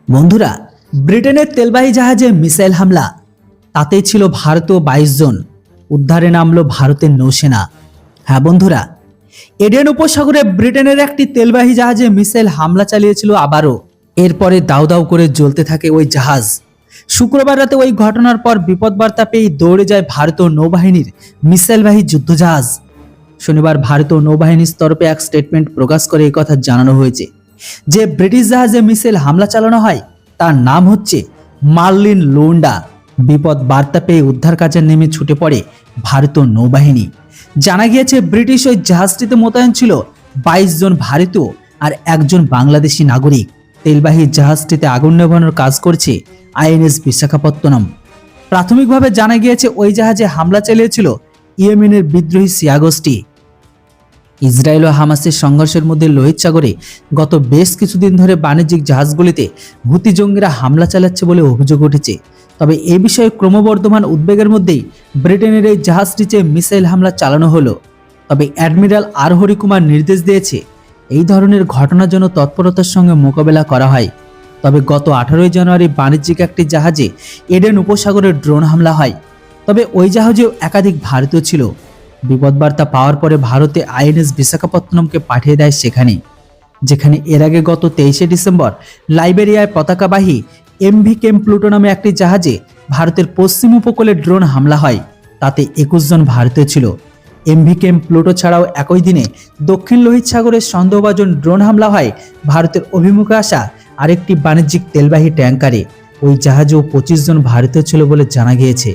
বন্ধুরা, ব্রিটেনের তেলবাহী জাহাজে মিসাইল হামলা, তাতেই ছিল ভারতীয় 22 জন। উদ্ধারে নামলো ভারতের নৌসেনা। হ্যাঁ বন্ধুরা, এডেন উপসাগরে ব্রিটেনের একটি তেলবাহী জাহাজে মিসাইল হামলা চালিয়েছিল আবারও। এরপরে দাউ দাউ করে জ্বলতে থাকে ওই জাহাজ। শুক্রবার রাতে ওই ঘটনার পর বিপদ বার্তা পেয়ে দৌড়ে যায় ভারতীয় নৌবাহিনীর মিসাইলবাহী যুদ্ধজাহাজ। শনিবার ভারতীয় নৌবাহিনীর তরফে এক স্টেটমেন্ট প্রকাশ করে এই কথা জানানো হয়েছে যে ব্রিটিশ জাহাজে মিসাইল হামলা চালানো হয় তার নাম হচ্ছে মার্লিন লোন্ডা। বিপদ বার্তা পেয়ে উদ্ধার কাজে নেমে ছুটে পড়ে ভারতীয় নৌবাহিনী। জানা গিয়েছে ব্রিটিশ ওই জাহাজটিতে মোতায়েন ছিল 22 জন ভারতীয় আর একজন বাংলাদেশি নাগরিক। তেলবাহী জাহাজটিতে আগুন নেভানোর কাজ করছে আইএনএস বিশাখাপত্তনম। প্রাথমিকভাবে জানা গিয়েছে ওই জাহাজে হামলা চালিয়েছিল ইয়েমেনের বিদ্রোহী শিয়া গোষ্ঠী। ইসরায়েল ও হামাসের সংঘর্ষের মধ্যে লোহিত সাগরে গত বেশ কিছুদিন ধরে বাণিজ্যিক জাহাজগুলিতে হুতি জঙ্গিরা হামলা চালাচ্ছে বলে অভিযোগ উঠেছে। তবে এ বিষয়ে ক্রমবর্ধমান উদ্বেগের মধ্যেই ব্রিটেনের এই জাহাজটিতে মিসাইল হামলা চালানো হলো। তবে অ্যাডমিরাল আর হরিকুমার নির্দেশ দিয়েছে এই ধরনের ঘটনার জন্য তৎপরতার সঙ্গে মোকাবেলা করা হয়। তবে গত 18 জানুয়ারি বাণিজ্যিক একটি জাহাজে এডেন উপসাগরে ড্রোন হামলা হয়। তবে ওই জাহাজেও একাধিক ভারতীয় ছিল। বিপদ বার্তা পাওয়ার পরে ভারতে আইএনএস বিশাখাপত্তনমকে পাঠিয়ে দেয় সেখানে, যেখানে এর আগে গত 23 ডিসেম্বর লাইবেরিয়ায় পতাকাবাহী এমভি কেম প্লুটো নামে একটি জাহাজে ভারতের পশ্চিম উপকূলে ড্রোন হামলা হয়। তাতে 21 জন ভারতীয় ছিল। এমভি কেম প্লুটো ছাড়াও একই দিনে দক্ষিণ লোহিত সাগরের সন্দেহভাজন ড্রোন হামলা হয় ভারতের অভিমুখে আসা আরেকটি বাণিজ্যিক তেলবাহী ট্যাঙ্কারে। ওই জাহাজেও 25 জন ভারতীয় ছিল বলে জানা গিয়েছে।